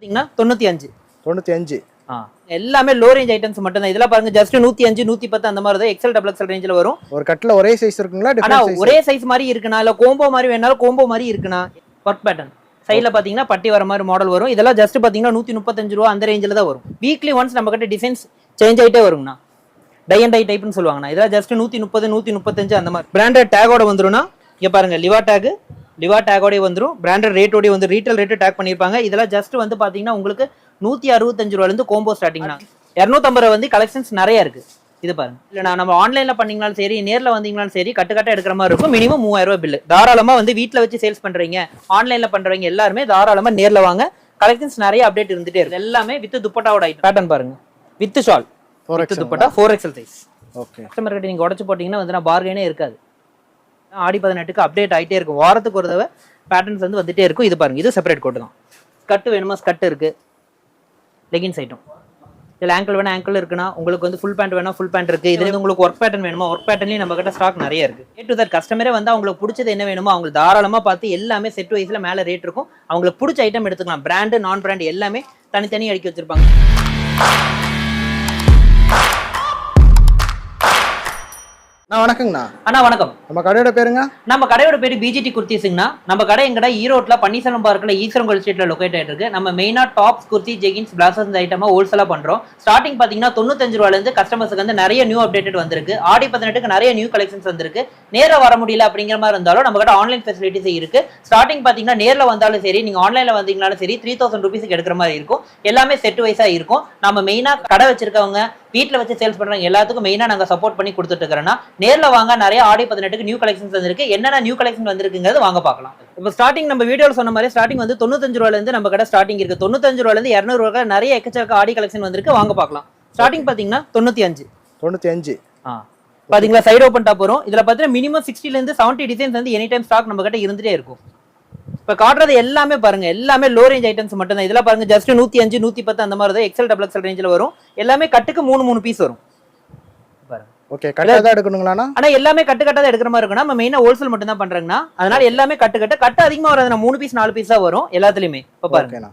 பார்த்தீங்கன்னா 95 95 எல்லாமே low range items மட்டும் தான். இதெல்லாம் பாருங்க ஜஸ்ட் 105 110 அந்த மாதிரி தான். எக்ஸல் டபுள் எக்ஸல் ரேஞ்சில் வரும். ஒரு கட்டில் ஒரே சைஸ் இருக்குங்களா? ஆனா ஒரே சைஸ் மாதிரி இருக்குனா இல்ல கோம்போ மாதிரி வேணாலும் கோம்போ மாதிரி இருக்குனா. ஒர்க் பேட்டர்ன் சைடில் பார்த்தீங்கன்னா பட்டி வர மாதிரி மாடல் வரும். இதெல்லாம் ஜஸ்ட் பார்த்தீங்கன்னா 135 ரூபா அந்த ரேஞ்சில் தான் வரும். வீக்லி ஒன்ஸ் நம்ம கிட்ட டிசைன்ஸ் சேஞ்ச் ஆகிட்டே வருங்கண்ணா. டை அண்ட் டை டைப்னு சொல்லுவாங்கண்ணா. இதெல்லாம் ஜஸ்ட் 130 135 அந்த மாதிரி. பிராண்டட் டேகோட வந்துரும்னா இங்கே பாருங்க லிவா டேகோடய வந்துடும். பிராண்டட் ரேட்டோடய வந்து ரீட்டைல் ரேட்டு டேக் பண்ணியிருப்பாங்க. இதெல்லாம் ஜஸ்ட் வந்து பார்த்தீங்கன்னா உங்களுக்கு 165 ரூபாயிலிருந்து கோம்போ ஸ்டார்டிங்னா 250 ரூபா வந்து கலெக்ஷன்ஸ் நிறைய இருக்கு. இது பாருங்க. இல்லைனா நம்ம ஆன்லைன்ல பண்ணீங்கனாலும் சரி நேரில் வந்தீங்கனாலும் சரி கட்டு எடுக்கிற மாதிரி இருக்கும். மினிமம் 3000 ரூபாய் பில்லு. தாராளமா வந்து வீட்டில் வச்சு சேல்ஸ் பண்றீங்க ஆன்லைன்ல பண்றவங்க எல்லாருமே தாராளமா நேரில் வாங்க. கலெக்ஷன்ஸ் நிறைய அப்டேட் இருந்துட்டே இருக்கு. எல்லாமே வித் துப்பட்டாவோட ஐட்டம். பேட்டர்ன் பாருங்க. With shawl with dupatta 4XL size. Okay. Customer கிட்ட நீங்க உடச்சு போட்டீங்கன்னா வந்து பார்கெனே இருக்காது. ஆடி 18க்கு அப்டேட் ஆகிட்டே இருக்கும். வாரத்துக்கு ஒரு தடவை பேட்டர்ன்ஸ் வந்து வந்துட்டே இருக்கும். இது பாருங்க. இது செப்பரேட் கோட் தான். ஸ்கர்ட் வேணுமா ஸ்கர்ட் இருக்கு. Leggings item. இதில் ஆங்கிள் வேணா ஆங்கிள் இருக்குன்னா உங்களுக்கு வந்து ஃபுல் பேண்ட் வேணா ஃபுல் பேண்ட் இருக்கு. இதுல இருந்து உங்களுக்கு ஒர்க் பேட்டர்ன் வேணுமா ஒர்க் பேட்டர்ன்லயும் நம்ம கிட்ட ஸ்டாக் நிறைய இருக்கு. ஏ டு தட் கஸ்டமரே வந்து அவங்களுக்கு பிடிச்சது என்ன வேணுமோ அவங்க தாராளமா பார்த்து எல்லாமே செட் வைஸ்ல மேல ரேட் இருக்கும். அவங்களுக்கு பிடிச்ச ஐட்டம் எடுத்துக்கலாம். பிராண்டு நான் பிராண்ட் எல்லாமே தனித்தனி அடுக்கி வச்சிருப்பாங்க. வணக்கங்கண்ணா. அண்ணா வணக்கம். நம்ம கடையோட பேருங்க? நம்ம கடையோட பேரு பிஜிடி குர்த்திஸ்ங்கண்ணா. நம்ம கடை எங்கடா ஈரோட்ல பன்னீர்செல்வம் பார்க்ல ஈஸ்வரங்கோயில் ஸ்ட்ரீட்ல லொகேட் ஆயிட்டு இருக்கு. நம்ம மெயினா டாப்ஸ் குர்த்தி ஜெகின்ஸ் பிளாசஸ் ஐட்டமா ஹோல்சேலா பண்றோம். ஸ்டார்டிங் பாத்தீங்கன்னா 95 ரூபாயில இருந்து கஸ்டமர்ஸ்க்கு வந்து நிறைய நியூ அப்டேட் வந்திருக்கு. ஆடி 18க்கு நிறைய நியூ கலெக்ஷன்ஸ் வந்திருக்கு. நேரா வர முடியல அப்படிங்கிற மாதிரி இருந்தாலும் நம்ம கிட்ட ஆன்லைன் ஃபெசிலிட்டிஸ் இருக்கு. ஸ்டார்டிங் பாத்தீங்கன்னா நேர்ல வந்தாலும் சரி நீங்க ஆன்லைன்ல வந்தீங்கனாலும் சரி 3000 ரூபீஸ்க்கு எடுக்கிற மாதிரி இருக்கும். எல்லாமே செட் வைஸா இருக்கும். நம்ம மெயினா கடை வச்சிருக்கவங்க வீட்டில் வச்சு சேல்ஸ் பண்றாங்க எல்லாத்துக்கும் மெயினா நாங்க சப்போர்ட் பண்ணி கொடுத்துட்டு இருக்கிறோம்னா நேர்ல வாங்க. நிறைய ஆடி 18க்கு நியூ கலெக்ஷன்ஸ் வந்திருக்கு. என்னென்ன நியூ கலெக்ஷன் வந்திருக்குங்கிறது வாங்க பார்க்கலாம். இப்போ ஸ்டார்டிங் நம்ம வீடியோல சொன்ன மாதிரி ஸ்டார்டிங் வந்து 95 ரூபாயில இருந்து நம்ம கடை ஸ்டார்டிங் இருக்கு. 95 ரூபாயில இருந்து 200 ரூபாய் நிறைய எக்கச்சக்க ஆடி கலெக்ஷன் வந்திருக்கு. வாங்க பார்க்கலாம். ஸ்டார்டிங் பாத்தீங்கன்னா 95 பாத்தீங்களா சைடு ஓபன் டாப் வரும். இதுல பாத்தீங்கன்னா மினிமம் 60ல இருந்து 70 டிசைன்ஸ் வந்து எனி டைம் ஸ்டாக் நம்ம கிட்ட இருந்துட்டே இருக்கும். இப்ப காட்டுறது எல்லாமே பாருங்க எல்லாமே லோ ரேஞ்ச் ஐட்டம்ஸ் மட்டும் தான். இதெல்லாம் பாருங்க ஜஸ்ட் 105 110 அந்த மாதிரி தான். எக்ஸல் டபுள் எக்ஸல் ரேஞ்சில் வரும். எல்லாமே கட்டுக்கு 3 பீஸ் வரும். ஓகே. கட்டா எடுக்கணுங்களா? ஆனா எல்லாமே கட்டா தான் எடுக்கிற மாதிரி இருக்கும். நம்ம மெயினா ஹோல்சேல் மட்டும் தான் பண்றோம்னா அதனால எல்லாமே கட்டு அதிகமா வராது. 3 பீஸ் 4 பீஸா வரும் எல்லாத்துலயுமே. இப்ப பாருங்க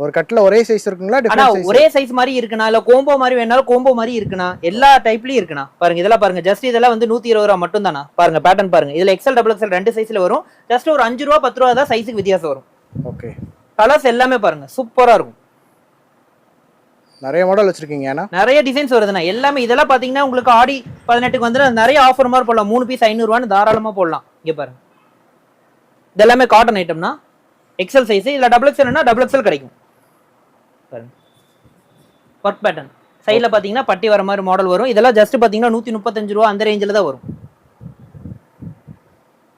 ஒரு கட்டில் ஒரே சைஸ் இருக்குங்களா? ஆனா ஒரே சைஸ் மாதிரி இருக்குனா இல்ல கோம்போ மாதிரி வேணாலும் கோம்போ மாதிரி இருக்குனா எல்லா டைப்லயும் இருக்குனா. பாருங்க இதெல்லாம் பாருங்க ஜஸ்ட் இதெல்லாம் வந்து 120 ரூபாய் மட்டும் தானா. பாருங்க பேட்டர்ன் பாருங்க. இதுல எக்ஸல் டபுள் எக்ஸல் ரெண்டு சைஸ்ல வரும். ஜஸ்ட் ஒரு 5 ரூபா 10 ரூபா தான் சைஸுக்கு வித்தியாசம் வரும். ஓகே. கலர்ஸ் எல்லாமே பாருங்க சூப்பரா இருக்கும். நிறைய மாடல் வச்சிருக்கீங்க. நிறைய டிசைன்ஸ் வருதுண்ணா. எல்லாமே இதெல்லாம் பாத்தீங்கன்னா உங்களுக்கு ஆடி 18க்கு வந்து நிறைய ஆஃபர் மாதிரி போடலாம். 3 பீஸ் 500 ரூபான்னு தாராளமா போடலாம். இங்க பாருங்க இதெல்லாமே காட்டன் ஐட்டம்னா எக்ஸல் சைஸ். இல்ல டபுள் எக்ஸல்னா டபுள் எக்ஸல் கிடைக்கும். பாருங்க ஒர்க் பேட்டர்ன் சைடில் பாத்தீங்கன்னா பட்டி வர மாதிரி மாடல் வரும். இதெல்லாம் ஜஸ்ட் பாத்தீங்கன்னா 135 ரூபா அந்த ரேஞ்சில் தான் வரும்.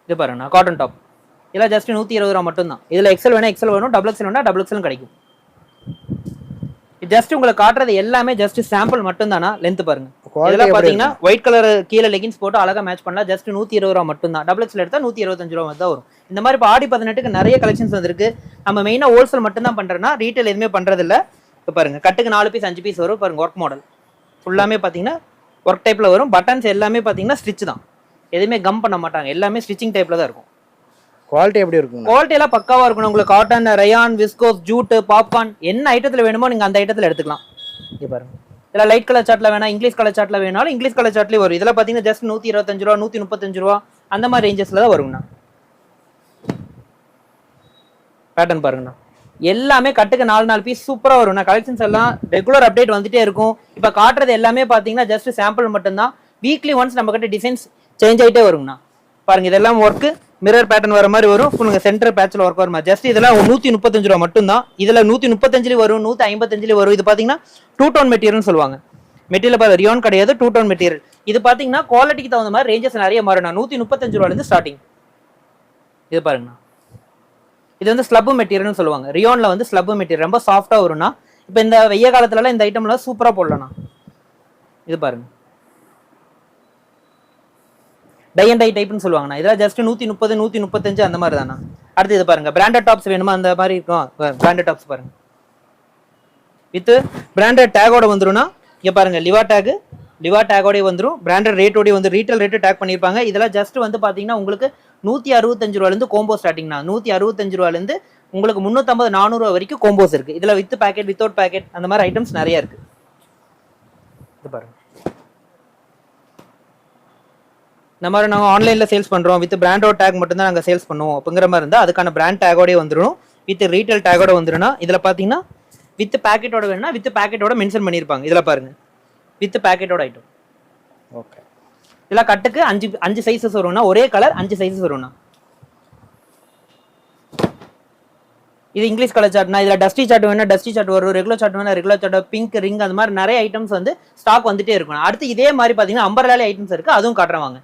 இது பாருங்க காட்டன் டாப். இதெல்லாம் ஜஸ்ட் 120 ரூபா மட்டும் தான். இதுல எக்ஸல் வேணா எக்ஸல் வேணும் டபுள் எக்ஸல் வேணா டபுள் எக்ஸல் கிடைக்கும். ஜஸ்ட் உங்களுக்கு காட்டுறது எல்லாமே ஜஸ்ட் சாம்பிள் மட்டும் தானா. லென்த் பாருங்க. இதெல்லாம் பாத்தீங்கன்னா ஒயிட் கலர் கீழே லெகின்ஸ் போட்டு அழகா மேட்ச் பண்ணலாம். ஜஸ்ட் 120 ரூபா மட்டும் தான். டபுள் எக்ஸல் எடுத்தா 125 ரூபா தான் வரும். இந்த மாதிரி இப்போ ஆடி 18க்கு நிறைய கலெக்ஷன்ஸ் வந்திருக்கு. நம்ம மெயினா ஹோல்சேல் மட்டும் தான் பண்றோம்னா ரீட்டைல் எதுவுமே பண்றது இல்ல. இப்போ பாருங்க கட்டுக்கு 4 பீஸ் 5 பீஸ் வரும். பாருங்க ஒர்க் மாடல் ஃபுல்லாமே பாத்தீங்கன்னா ஒர்க் டைப்ல வரும். பட்டன்ஸ் எல்லாமே பாத்தீங்கன்னா ஸ்டிச் தான். எதுவுமே கம் பண்ண மாட்டாங்க. எல்லாமே ஸ்டிச்சிங் டைப்ல தான் இருக்கும். குவாலிட்டி எப்படி இருக்கும்? குவாலிட்டி எல்லாம் பக்காவா இருக்கும். உங்களுக்கு cotton rayon viscose jute popcorn என்ன ஐட்டத்துல வேணுமோ நீங்க அந்த ஐட்டத்துல எடுத்துக்கலாம். இங்க பாருங்க இதெல்லாம் லைட் கலர் சார்ட்ல வேணா இங்கிலீஷ் கலர் சார்ட்ல வேணாலும் இங்கிலீஷ் கலர் சார்ட்லயே வரும். இதெல்லாம் பாத்தீங்கன்னா ஜஸ்ட் 125 ரூபா 135 ரூபா அந்த மாதிரி ரேஞ்சஸ்ல தான் வருங்கண்ணா. பேட்டர்ன் பாருங்கண்ணா எல்லாமே கட்டுக்கு 4 பீஸ் சூப்பரா வரும். கலெக்ஷன்ஸ் எல்லாம் ரெகுலர் அப்டேட் வந்துட்டே இருக்கும். இப்ப காட்டுறது எல்லாமே பாத்தீங்கன்னா ஜஸ்ட் சாம்பிள் மட்டும் தான். வீக்லி ஒன்ஸ் நம்ம கிட்ட டிசைன்ஸ் சேஞ்ச் ஆயிட்டே வருங்கண்ணா. பாருங்க இதெல்லாம் ஒர்க் மிரர் பேட்டர்ன் வர மாதிரி வரும். உங்களுக்கு சென்டர் பேட்ச்ல ஒர்க் வரும். ஜஸ்ட் இதெல்லாம் 135 ரூபா மட்டும் தான். இதுல 135 வரும் 155 வரும். இது பாத்தீங்கன்னா 2 டோன் மெட்டீரியல் சொல்லுவாங்க. மெட்டீரியல் பாரு ரியோன் கிடையாது 2 டோன் மெட்டீரியல். இது பாத்தீங்கன்னா குவாலிட்டிக்கு தகுந்த மாதிரி ரேஞ்சஸ் நிறைய மாறும். 135 ரூபாயில இருந்து ஸ்டார்டிங். இது பாருங்கண்ணா இது வந்து ஸ்லப் மெட்டீரியல்னு சொல்லுவாங்க. ரியோன்ல வந்து ஸ்லப் மெட்டீரியல் ரொம்ப சாஃப்டா வரும்னா. இப்போ இந்த வெய்ய காலத்துல இந்த ஐட்டம்லாம் சூப்பரா போடலாம். இது பாருங்க டை அண்ட் டை டைப்னு சொல்லுவாங்கண்ணா. இதெல்லாம் ஜஸ்ட் 130 135 அந்த மாதிரி தானா. அடுத்து இது பாருங்க பிராண்டட் டாப்ஸ் வேணுமா அந்த மாதிரி இருக்கும். பிராண்டட் டாப்ஸ் பாருங்க வித் பிராண்டட் டேகோட வந்துரும்னா. இங்க பாருங்க லிவா டேகோடய வந்துடும். பிராண்டட் ரேட்டோடய வந்து ரீட்டைல் ரேட்டு டேக் பண்ணியிருப்பாங்க. இதெல்லாம் ஜஸ்ட் வந்து பாத்தீங்கன்னா உங்களுக்கு 165 ரூபாயிலிருந்து கோம்போ ஸ்டார்டிங்னா 165 ரூபாயிலிருந்து உங்களுக்கு 350 400 வரைக்கும் கோம்போஸ் இருக்கு. இதுல வித் பேக்கெட் வித்தவுட் பேக்கெட் அந்த மாதிரி ஐட்டம்ஸ் நிறைய இருக்கு. இது பாருங்க. இந்த மாதிரி நாங்கள் ஆன்லைனில் சேல்ஸ் பண்ணுறோம் வித் பிராண்டோட டேக் மட்டும் தான் நாங்கள் சேல்ஸ் பண்ணுவோம் அப்படிங்கிற மாதிரி இருந்தால் அதுக்கான பிராண்ட் டேகோடய வந்துடும். வித் ரீட்டைல் டேகோட வந்துடும்னா இதில் பார்த்தீங்கன்னா வித் பேக்கெட்டோட வேணும்னா வித் பேக்கெட்டோட மென்ஷன் பண்ணியிருப்பாங்க. இதில் பாருங்க வித் பேக்கெட்டோட ஐட்டம். ஓகே. இதெல்லாம் கட்டுக்கு 5 சைஸஸ் வரும்னா ஒரே கலர் 5 சைஸஸ் வரும்னா. இது இங்கிலீஷ் கலர் சார்ட்னா இதில் டஸ்டி சார்ட் வேணா டஸ்டி சார்ட் வரும், ரெகுலர் சார்ட் வேணா ரெகுலர் சார்ட், பிங்க் ரிங் அந்த மாதிரி நிறைய ஐட்டம்ஸ் வந்து ஸ்டாக் வந்துட்டே இருக்கும். அடுத்து இதே மாதிரி பார்த்தீங்கன்னா அம்பர்லாலே ஐட்டம்ஸ் இருக்கு, அதுவும் காட்டுறவாங்க.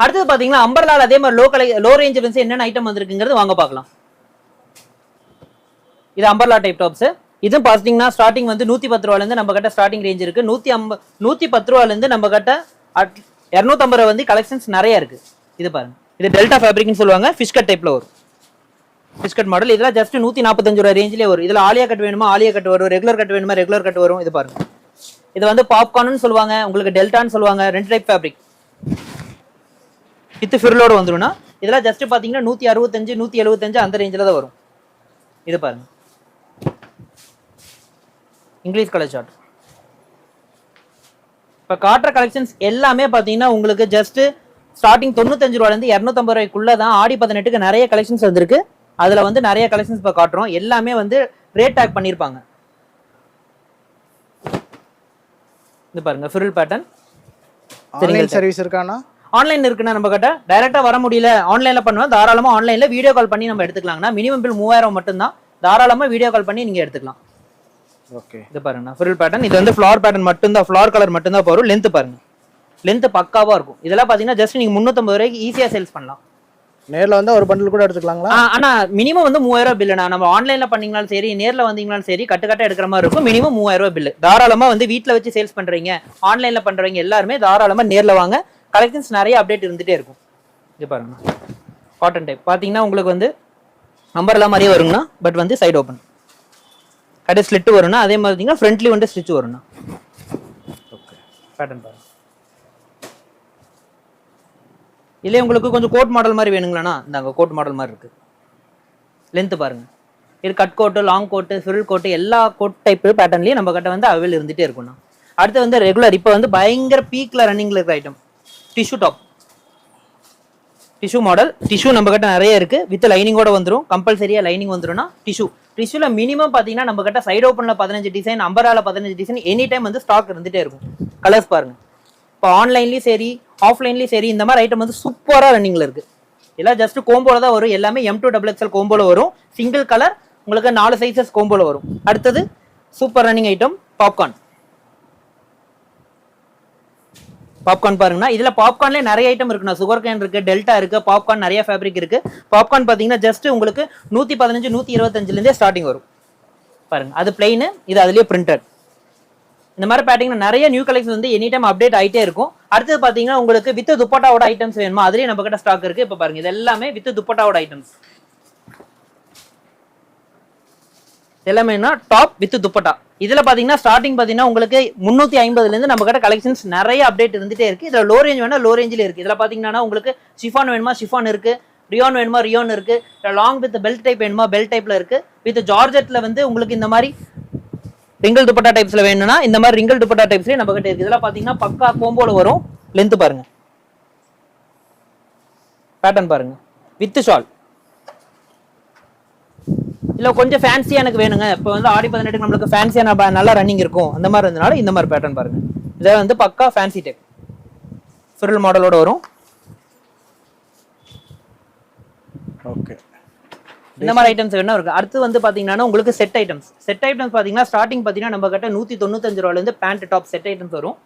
அடுத்தது பார்த்தீங்கன்னா அம்பர்லால அதே மாதிரி லோ ரேஞ்சில் இருந்து என்னென்ன ஐட்டம் வந்திருக்குங்கிறது வாங்க பார்க்கலாம். இது அம்பர்லா டைப் டாப்ஸ். இதுவும் பார்த்தீங்கன்னா ஸ்டார்டிங் வந்து 110 ரூபாயிலேருந்து நம்ம கிட்ட ஸ்டார்டிங் ரேஞ்ச் இருக்கு. 110 ரூபாயிலேருந்து நம்ம கிட்ட 250 ரூபா வந்து கலெக்ஷன்ஸ் நிறைய இருக்கு. இது பாருங்க, இது டெல்டா ஃபேப்ரிக்னு சொல்லுவாங்க, ஃபிஷ் கட் டைப்ல வரும். ஃபிஷ் கட் மாடல் இதெல்லாம் ஜஸ்ட் 145 ரூபா ரேஞ்சிலே வரும். இதில் ஆலியா கட் வேணுமா ஆலியா கட் வரும், ரெகுலர் கட் வேணுமா ரெகுலர் கட் வரும். இது பாருங்க, இது வந்து பாப்கார்ன்னு சொல்லுவாங்க, உங்களுக்கு டெல்டான்னு சொல்லுவாங்க. 2 டைப் ஃபேப்ரிக் வித் ஃபிர்லோட வந்துடும்னா இதெல்லாம் ஜஸ்ட் பார்த்தீங்கன்னா 165 175 அந்த ரேஞ்சில் தான் வரும். இது பாருங்க, இங்கிலீஷ் கலர் சார்ட். இப்போ காட்டுற கலெக்ஷன்ஸ் எல்லாமே பார்த்தீங்கன்னா உங்களுக்கு ஜஸ்ட் ஸ்டார்டிங் 95 ரூபாயிலேருந்து 250 ரூபாய்க்குள்ள தான். ஆடி 18க்கு நிறைய கலெக்ஷன்ஸ் வந்திருக்கு. அதில் வந்து நிறைய கலெக்ஷன்ஸ் இப்போ காட்டுறோம். எல்லாமே வந்து ரேட் டேக் பண்ணியிருப்பாங்க. இது பாருங்க ஃபிரில் பேட்டர்ன். ஆன்லைன் சர்வீஸ் இருக்கானா? ஆன்லைன் இருக்குன்னா நம்ம கிட்ட டைரக்டா வர முடியல, ஆன்லைன்ல பண்ணுவோம். தாராளமா ஆன்லைன்ல வீடியோ கால் பண்ணி நம்ம எடுத்துக்கலாம்னா மினிமம் பில் 3000 மட்டும்தான். தாராளமா வீடியோ கால் பண்ணி நீங்க எடுத்துக்கலாம். ஓகே. இது பாருங்க ஃபிரில் பேட்டர்ன். இது வந்து ஃப்ளார் பேட்டர்ன் மட்டும்தான், ஃப்ளார் கலர் மட்டும்தான் வரும். லென்த் பாருங்க, லென்த் பக்காவா இருக்கும். இதெல்லாம் பாத்தீங்கன்னா ஜஸ்ட் நீங்க 350 ரூபாய்க்கு ஈஸியா சேல்ஸ் பண்ணலாம். நேர்ல வந்து ஒரு பண்டில் கூட எடுத்துக்கலாங்களா? ஆனா மினிமம் வந்து 3000 ரூபாய் பில்லுனா. நம்ம ஆன்லைன்ல பண்ணீங்கனாலும் சரி நேர்ல வந்தீங்கனாலும் சரி கட்டு எடுக்கிற மாதிரி இருக்கும். மினிமம் 3000 ரூபாய் பில்லு. தாராளமா வந்து வீட்டுல வச்சு சேல்ஸ் பண்றீங்க, ஆன்லைன்ல பண்றவங்க எல்லாருமே தாராளமா நேர்ல வாங்க. கலெக்ஷன்ஸ் நிறைய அப்டேட் இருந்துட்டே இருக்கும். இது பாருங்க காட்டன் டைப் பாத்தீங்கன்னா உங்களுக்கு வந்து அம்பர்லா மாதிரியே வருங்கண்ணா. பட் வந்து சைடு ஓப்பன் கடை ஸ்லிட் வரும்னா அதே மாதிரி ஃப்ரண்ட்லி வந்து ஸ்டிச் வரும்னா. ஓகே. பேட்டர்ன் பாருங்க. இல்லை உங்களுக்கு கொஞ்சம் கோட் மாடல் மாதிரி வேணுங்களாண்ணா இந்தாங்க கோட் மாடல் மாதிரி இருக்கு. லென்த் பாருங்க, இது கட் கோட்டு லாங் கோட்டு ஃபிரில் கோட்டு எல்லா கோட் டைப் பேட்டர்ன்லயும் நம்ம கிட்ட வந்து அவைல் இருந்துட்டே இருக்கும்ண்ணா. அடுத்து வந்து ரெகுலர் இப்போ வந்து பயங்கர பீக்ல ரன்னிங்ல இருக்கிற item tissue top. Tissue model tissue நம்ம கிட்ட நிறைய இருக்கு. வித் லைனிங்கோட வந்துடும், கம்பல்சரியா லைனிங் வந்துடும்னா. டிஷ்யூல மினிமம் பாத்தீங்கன்னா நம்ம கிட்ட சைடு ஓப்பன்ல 15 டிசைன், அம்பரால 15 டிசைன் எனி டைம் வந்து ஸ்டாக் இருந்துட்டே இருக்கும். கலர்ஸ் பாருங்க, இப்போ ஆன்லைன்லயும் சரி ஆஃப்லைன்லயும் சரி இந்த மாதிரி ஐட்டம் வந்து சூப்பரா ரன்னிங்ல இருக்கு. எல்லாம் ஜஸ்ட் கோம்போல தான் வரும். எல்லாமே M2XXL கோம்போல வரும். சிங்கிள் கலர் உங்களுக்கு 4 சைசஸ் கோம்போல வரும். அடுத்தது super running item popcorn. Popcorn பாருங்கன்னா இதுல பாப்கார்ன்ல நிறைய ஐட்டம் இருக்குண்ணா. சுகர் கேன் இருக்கு, டெல்டா இருக்கு, பாப்கார்ன் நிறைய ஃபேப்ரிக் இருக்கு. பாப்கார்ன் பாத்தீங்கன்னா ஜஸ்ட் உங்களுக்கு 115 125 இருந்தே ஸ்டார்டிங் வரும். பாருங்க அது பிளைன், இது அதுலயே பிரிண்டட். இந்த மாதிரி பாத்தீங்கன்னா நிறைய நியூ கலெக்ஷன் வந்து எனி டைம் அப்டேட் ஆயிட்டே இருக்கும். அடுத்தது பாத்தீங்கன்னா உங்களுக்கு வித் துப்பட்டாவோட ஐட்டம்ஸ் வேணுமா அதுலயே நம்ம கிட்ட ஸ்டாக் இருக்கு. இப்ப பாருங்க இது எல்லாமே வித் துப்பட்டாவோட ஐட்டம்ஸ். எல்லாமே டாப் வித் துப்பட்டா. இதுல பாத்தீங்கன்னா ஸ்டார்டிங் பாத்தீங்கன்னா உங்களுக்கு 350 இருந்து நம்ம கிட்ட கலெக்ஷன்ஸ் நிறைய அப்டேட் இருந்துட்டே இருக்கு. இதுல லோ ரேஞ்ச் வேணா லோ ரேஞ்சில இருக்கு. இதுல பாத்தீங்கன்னா உங்களுக்கு ஷிஃபான் வேணுமா ஷிஃபான் இருக்கு, ரியோன் வேணுமா ரியோன் இருக்கு, லாங் வித் பெல்ட் டைப் வேணுமா பெல்ட் டைப்ல இருக்கு. வித் ஜார்ஜெட்ல வந்து உங்களுக்கு இந்த மாதிரி ரிங்கிள் துப்பட்டா டைப்ஸ்ல வேணும்னா இந்த மாதிரி ரிங்கிள் துப்பட்டா டைப்ஸ்லயே நம்ம கிட்ட இருக்கு. இதெல்லாம் பாத்தீங்கன்னா பக்கா கோம்போல வரும். லென்த் பாருங்க, பேட்டர்ன் பாருங்க வித் ஷால். இல்ல கொஞ்சம் ஃபேன்சியா எனக்கு வேணுங்க, இப்போ வந்து ஆடி 18 நம்மளுக்கு ஃபேன்சியா நல்லா ரன்னிங் இருக்கும் அந்த மாதிரி இருந்தனால இந்த மாதிரி பேட்டர்ன் பாருங்க. இதை வந்து பக்கா ஃபேன்சி டைப் ஃபிரில் மாடலோட வரும். ஓகே. இந்த மாதிரி ஐட்டம்ஸ் வேணும் இருக்கு. அடுத்து வந்து பாத்தீங்கன்னா உங்களுக்கு செட் ஐட்டம்ஸ். செட் ஐட்டம்ஸ் பாத்தீங்கன்னா ஸ்டார்டிங் பாத்தீங்கன்னா நம்ம கிட்ட 195 ரூபாயில இருந்து பேண்ட் டாப் செட் ஐட்டம்ஸ் வரும்.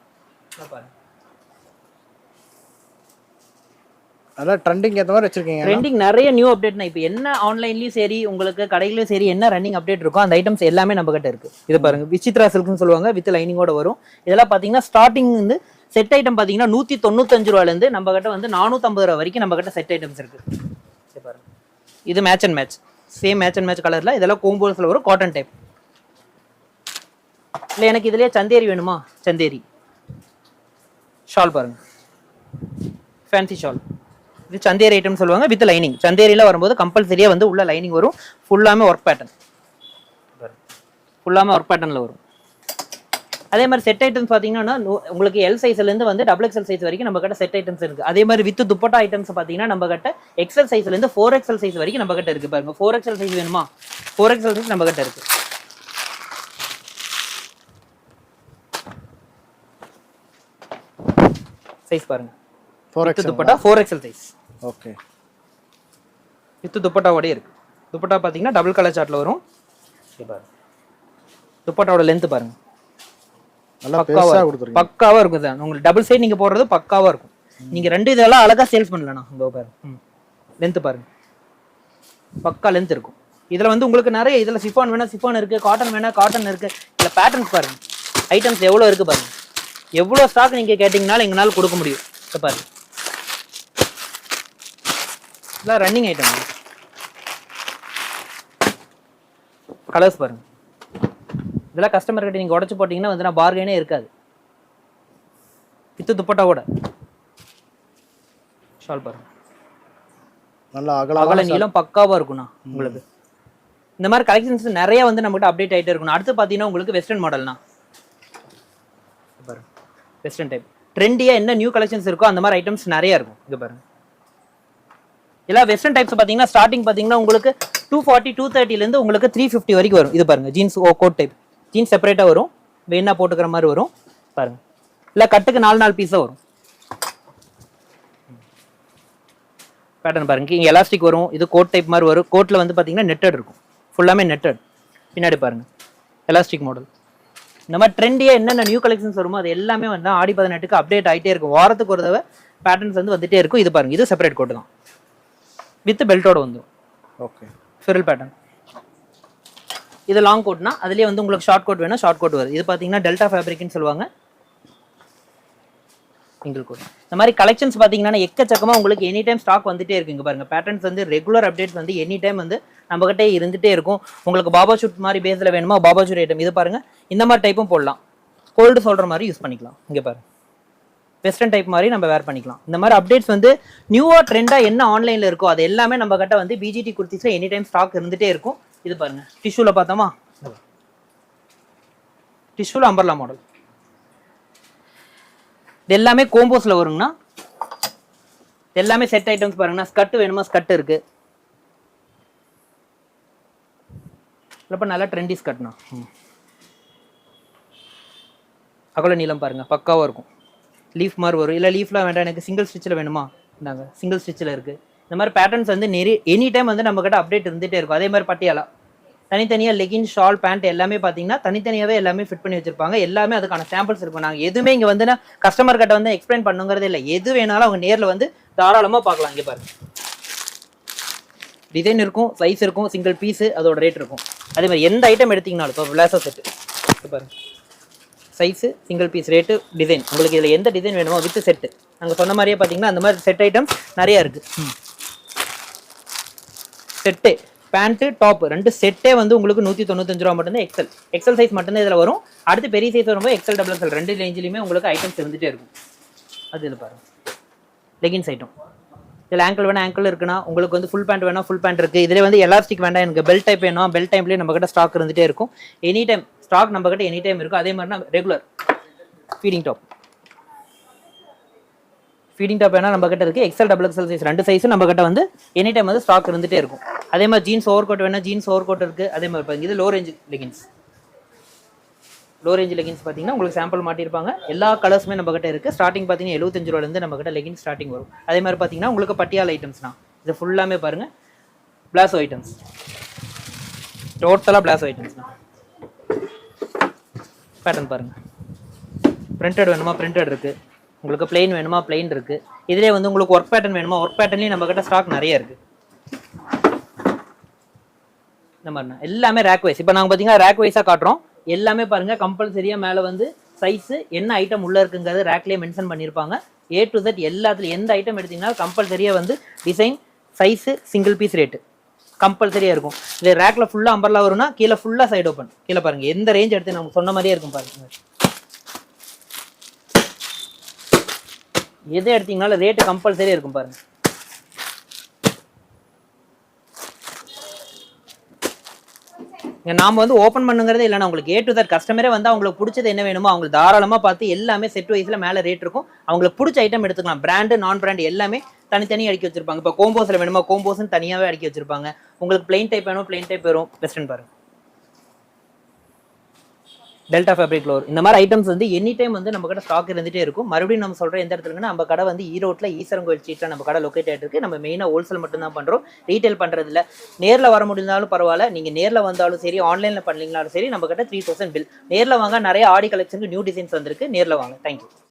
அதான் ட்ரெண்டிங் ஏத்த மாதிரி வச்சிருக்கீங்க. ட்ரெண்டிங் நிறைய நியூ அப்டேட்னா இப்போ என்ன ஆன்லைன்லயும் சரி உங்களுக்கு கடையிலயும் சரி என்ன ரன்னிங் அப்டேட் இருக்கோ அந்த ஐட்டம்ஸ் எல்லாமே நம்ம கிட்ட இருக்கு. இது பாருங்க விசித்ரா சில்க்னு சொல்லுவாங்க, வித் லைனிங்கோட வரும். இதெல்லாம் பாத்தீங்கன்னா ஸ்டார்டிங் வந்து செட் ஐட்டம் பாத்தீங்கன்னா 195 ரூபாயில இருந்து நம்ம கிட்ட வந்து 450 ரூபாய் வரைக்கும் நம்ம கிட்ட செட் ஐட்டம்ஸ் இருக்கு. இது பாருங்க, இது match and match, same match and match கலர்ல. இதெல்லாம் கோம்போஸ்ல வரும், காட்டன் டைப். இல்ல எனக்கு இதுலயே சந்தேரி வேணுமா சந்தேரி ஷால் பாருங்க, ஃபேன்சி ஷால். இது சந்தேரி ஐட்டம் சொல்லுவாங்க வித் லைனிங். சந்தேரியில வரும்போது கம்பல்சரியா வந்து உள்ள லைனிங் வரும். ஃபுல்லாமே ஒர்க் பேட்டர்ன், ஃபுல்லாமே ஒர்க் பேட்டர்ன்ல வரும். அதே மாதிரி செட் ஐட்டம்ஸ் பார்த்தீங்கன்னா உங்களுக்கு எல் சைஸ்லேருந்து வந்து டபுள் எக்ஸல் சைஸ் வரைக்கும் நம்ம கிட்ட செட் ஐட்டம்ஸ் இருக்கு. அதே மாதிரி வித் துப்பட்டா ஐட்டம்ஸ் பார்த்தீங்கன்னா நம்ம கிட்ட எக்ஸல் சைஸ்லேருந்து 4XL சைஸ் வரைக்கும் நம்ம கிட்ட இருக்கு. பாருங்க 4XL சைஸ் வேணுமா, 4XL சைஸ் நம்ம கிட்ட இருக்கு. சைஸ் பாருங்க 4XL dupatta 4XL size. Okay. With துப்பட்டாவோட இருக்கு. துப்பட்டா பார்த்தீங்கன்னா டபுள் கலர் சார்ட்ல வரும். பாருங்க துப்பட்டாவோட லென்த் பாருங்க நல்லா பெருசா கொடுத்துருங்க. பக்காவா இருக்கும் சார். உங்களுக்கு டபுள் சைடு நீங்க போடுறது பக்காவா இருக்கும். நீங்க ரெண்டு இதெல்லாம் அழகா சேல்ஸ் பண்ணலாம். இங்க பாருங்க லென்த் பாருங்க பக்கா லென்த் இருக்கும். இதுல வந்து உங்களுக்கு நிறைய இதுல சிஃபான் வேணா சிஃபான் இருக்கு, காட்டன் வேணா காட்டன் இருக்கு. இதுல பேட்டர்ன்ஸ் பாருங்க, ஐட்டம்ஸ் எவ்வளவு இருக்கு பாருங்க. எவ்வளவு ஸ்டாக் நீங்க கேட்டீங்கனாலும் எங்களால கொடுக்க முடியும். பாருங்க இதெல்லாம் ரன்னிங் ஐட்டம். கலர்ஸ் பாருங்க. இதெல்லாம் கஸ்டமர் கிட்ட நீங்க உடச்சு போட்டீங்கன்னா வந்து பார்கெனே இருக்காது. வித்து துப்பட்டா கூட ஷால் பாருங்க நல்லா அகல நீளம் பக்காவா இருக்கும்ண்ணா. உங்களுக்கு இந்த மாதிரி கலெக்ஷன்ஸ் நிறைய வந்து நம்மகிட்ட அப்டேட் ஆகிட்டே இருக்கணும். அடுத்து பார்த்தீங்கன்னா உங்களுக்கு வெஸ்டர்ன் மாடல்னா பாருங்க, வெஸ்டர்ன் டைப் ட்ரெண்டியா என்ன நியூ கலெக்ஷன்ஸ் இருக்கோ அந்த மாதிரி ஐட்டம்ஸ் நிறைய இருக்கும். இங்க பாருங்க எல்லா வெஸ்டர்ன் டைப்ஸ் பார்த்தீங்கன்னா ஸ்டார்டிங் பார்த்தீங்கன்னா உங்களுக்கு 240 230 உங்களுக்கு 350 வரைக்கும் வரும். இது பாருங்க ஜீன்ஸ் கோட் டைப், ஜீன்ஸ் செப்பரேட்டா வரும், வேணா போட்டுக்கிற மாதிரி வரும். பாருங்க இல்ல கட்டுக்கு 4 பீஸா வரும். பேட்டர்ன் பாருங்க இங்க எலாஸ்டிக் வரும். இது கோட் டைப் மாதிரி வரும். கோட்ல வந்து பாத்தீங்கன்னா நெட்டட் இருக்கும், ஃபுல்லாமே நெட்டட். பின்னாடி பாருங்க எலாஸ்டிக் மாடல். இந்த மாதிரி ட்ரெண்டியா என்னென்ன நியூ கலெக்ஷன்ஸ் வருமோ அது எல்லாமே வந்து ஆடி 18க்கு அப்டேட் ஆகிட்டே இருக்கும். வாரத்துக்கு ஒரு தடவை பேட்டர்ன்ஸ் வந்து வந்துட்டே இருக்கும். இது பாருங்க இது செப்பரேட் கோட் தான் வித் பெல்ட்டோட வந்துடும். Okay frill pattern. இது லாங் கோட்னா அதுலேயே வந்து உங்களுக்கு ஷார்ட் கோட் வேணும், ஷார்ட் கோட் வருது. இது பார்த்தீங்கன்னா டெல்டா ஃபேப்ரிக்னு சொல்லுவாங்க, சிங்கிள் கோட். இந்த மாதிரி கலெக்ஷன்ஸ் பார்த்தீங்கன்னா எக்கச்சக்கமாக உங்களுக்கு எனி டைம் ஸ்டாக் வந்துட்டே இருக்கு. இங்கே பாருங்க பேட்டர்ன்ஸ் வந்து ரெகுலர் அப்டேட்ஸ் வந்து எனி டைம் வந்து நம்மகிட்டே இருந்துகிட்டே இருக்கும். உங்களுக்கு பாபா ஷூட் மாதிரி பேஸில் வேணுமா பாபா ஷூட் ஐட்டம் இது பாருங்க இந்த மாதிரி டைப்பும் போடலாம். கோல்டு சொல்கிற மாதிரி யூஸ் பண்ணிக்கலாம். இங்கே பாருங்க வெஸ்டர்ன் டைப் மாதிரி நம்ம வேர் பண்ணிக்கலாம். இந்த மாதிரி அப்டேட்ஸ் வந்து நியூவாக ட்ரெண்டாக என்ன ஆன்லைனில் இருக்கோ அது எல்லாமே நம்ம கிட்ட வந்து பிஜிடி குர்த்திஸில் எனி டைம் ஸ்டாக் இருந்துகிட்டே இருக்கும். இது பாருங்க டிஷ்யூல பார்த்தோமா, டிஷ்யூல அம்பர்லா மாடல். இது எல்லாமே கோம்போஸ்ல வருங்கண்ணா. எல்லாமே செட் ஐட்டம்ஸ் பாருங்கண்ணா. ஸ்கர்ட் வேணுமா ஸ்கர்ட் இருக்கு. இல்லப்ப நல்லா ட்ரெண்டி ஸ்கர்ட்னா. அகல நீளம் பாருங்க பக்காவா இருக்கும். லீஃப் மாதிரி வரும். இல்லை லீஃப்லாம் வேண்டாம் எனக்கு சிங்கிள் ஸ்டிச்சில் வேணுமா இந்தாங்க சிங்கிள் ஸ்டிச்சில் இருக்குது. இந்த மாதிரி பேட்டர்ன்ஸ் வந்து நிறைய எனி டைம் வந்து நம்ம கிட்ட அப்டேட் இருந்துகிட்டே இருக்கும். அதே மாதிரி பட்டியாலா தனித்தனியாக லெகின் ஷால் பேண்ட் எல்லாமே பார்த்தீங்கன்னா தனித்தனியாகவே எல்லாமே ஃபிட் பண்ணி வச்சிருப்பாங்க. எல்லாமே அதுக்கான சாம்பிள்ஸ் இருக்கும். நாங்கள் எதுவுமே இங்கே வந்து கஸ்டமர் கிட்ட வந்து எக்ஸ்பிளைன் பண்ணுங்கிறதே இல்லை. எது வேணாலும் அவங்க நேரில் வந்து தாராளமாக பார்க்கலாம். இங்கே பாருங்க டிசைன் இருக்கும், சைஸ் இருக்கும், சிங்கிள் பீஸு அதோட ரேட் இருக்கும். அதே மாதிரி எந்த ஐட்டம் எடுத்தீங்கனாலும் இப்போ பிளாசோ செட்டு பாருங்க size single piece rate design உங்களுக்கு இதில் எந்த டிசைன் வேணுமோ வித் செட்டு நாங்கள் சொன்ன மாதிரியே பார்த்தீங்கன்னா அந்த மாதிரி செட் ஐட்டம்ஸ் நிறையா இருக்குது. செட்டு பேண்ட்டு டாப் ரெண்டு செட்டே வந்து உங்களுக்கு 195 ரூபா மட்டும்தான். எக்ஸல் சைஸ் மட்டும்தான் இதில் வரும். அடுத்து பெரிய சைஸ் வரும்போது எக்ஸல் டபுள் எக்ஸல் ரெண்டு ரேஞ்சிலையுமே உங்களுக்கு ஐட்டம்ஸ் இருந்துகிட்டே இருக்கும். அது இதில் பாருங்கள் லெகின்ஸ் ஐட்டம். இதில் ஆங்கிள் வேணா ஆங்கிள் இருக்குன்னா உங்களுக்கு வந்து ஃபுல் பேண்ட் வேணா ஃபுல் பேண்ட் இருக்குது. இதில் வந்து எலாஸ்டிக் வேண்டாம் எனக்கு பெல்ட் டைப் வேணும் பெல்ட் டைப்லேயே நம்ம கிட்ட ஸ்டாக் இருந்துகிட்டே இருக்கும். எனி டைம் ஸ்டாக் நம்ம கிட்ட எனி டைம் இருக்கும். அதே மாதிரி ரெகுலர் ஃபீடிங் டாப் வேணா நம்ம கிட்ட இருக்கு. எக்ஸல் டபுள் எக்ஸல் சைஸ் ரெண்டு சைஸும் நம்ம கிட்ட வந்து எனி டைம் வந்து ஸ்டாக் இருந்துகிட்டே இருக்கும். அதே மாதிரி ஜீன்ஸ் ஓவர் கோட் வேணா ஜீன்ஸ் ஓவர் கோட் இருக்கு. அதே மாதிரி பாருங்க இது low range leggings. Low range leggings பார்த்தீங்கன்னா உங்களுக்கு சாம்பிள் மாட்டியிருப்பாங்க. எல்லா கலர்ஸுமே நம்ம கிட்ட இருக்கு. ஸ்டார்டிங் பார்த்தீங்கன்னா 75 ரூபாயிலேருந்து நம்ம கிட்ட லெகின்ஸ் ஸ்டார்டிங் வரும். அதே மாதிரி பார்த்தீங்கன்னா உங்களுக்கு பட்டியால் ஐட்டம்ஸ்னா இது ஃபுல்லாமே பாருங்க பிளாசோ ஐட்டம்ஸ், டோட்டலாக பிளாசோ ஐட்டம்ஸ்னா. பேட்டர்ன் பாருங்க பிரிண்டட் வேணுமா பிரிண்டட் இருக்கு, உங்களுக்கு பிளெயின் வேணுமா பிளெயின் இருக்கு. இதுலேயே வந்து உங்களுக்கு ஒர்க் பேட்டர்ன் வேணுமா ஒர்க் பேட்டர்ன்லேயும் நம்ம கிட்ட ஸ்டாக் நிறைய இருக்கு. இந்த மாதிரினா எல்லாமே ரேக் வைஸ். இப்போ நாங்கள் பார்த்தீங்கன்னா ரேக் வைஸாக காட்டுறோம். எல்லாமே பாருங்க கம்பல்சரியா மேலே வந்து சைஸ் என்ன ஐட்டம் உள்ள இருக்குங்கிறது ரேக்லேயே மென்ஷன் பண்ணியிருப்பாங்க. A to Z எல்லாத்துலையும் எந்த ஐட்டம் எடுத்தீங்கன்னா கம்பல்சரியா வந்து design size single piece rate கம்பல்சரியா இருக்கும். இது ரேக்ல ஃபுல்லா அம்பர்லா வரும்னா கீழே ஃபுல்லா சைடு ஓப்பன். கீழே பாருங்க எந்த ரேஞ்ச் எடுத்து நம்ம சொன்ன மாதிரியே இருக்கும் பாருங்க. எது எடுத்தீங்கனாலும் ரேட்டு கம்பல்சரியா இருக்கும் பாருங்க. நாம வந்து ஓப்பன் பண்ணுங்கிறதே இல்லைனா உங்களுக்கு ஏ டு தட் கஸ்டமரே வந்து அவங்களுக்கு பிடிச்சது என்ன வேணுமோ அவங்களுக்கு தாராளமா பார்த்து எல்லாமே செட் வைஸ்ல மேல ரேட் இருக்கும். அவங்களுக்கு பிடிச்ச ஐட்டம் எடுத்துக்கலாம். பிராண்டு நான் பிராண்ட் எல்லாமே தனித்தனி அடுக்கி வச்சிருப்பாங்க. இப்போ கோம்போஸ்ல வேணுமா கோம்போஸ்ன்னு தனியாவே அடுக்கி வச்சிருப்பாங்க. உங்களுக்கு பிளைன் டைப் வேணும் பிளைன் டைப் வரும். வெஸ்டர்ன் பாருங்க, டெல்டா ஃபேப்ரிக் ஃப்ளோர் இந்த மாதிரி ஐட்டம்ஸ் வந்து எனி டைம் வந்து நம்ம கடை ஸ்டாக் இருந்துட்டே இருக்கும். மறுபடியும் நம்ம சொல்ற எந்த இடத்துலன்னா நம்ம கடை வந்து ஈரோட்ல ஈஸ்வரன் கோயில் ஸ்ட்ரீட்ல நம்ம கடை லொக்கேட் ஆயிட்டு இருக்கு. நம்ம மெயினா ஹோல்சேல் மட்டும் தான் பண்றோம், ரீட்டைல் பண்றது இல்ல. நேர்ல வர முடிந்தாலும் பரவாயில்ல, நீங்க நேர்ல வந்தாலும் சரி ஆன்லைன்ல பண்ணீங்கனாலும் சரி நம்ம கிட்ட 3000 பில். நேர்ல வாங்க, நிறைய ஆடி கலெக்ஷனுக்கு நியூ டிசைன்ஸ் வந்திருக்கு, நேர்ல வாங்க. தேங்க்யூ.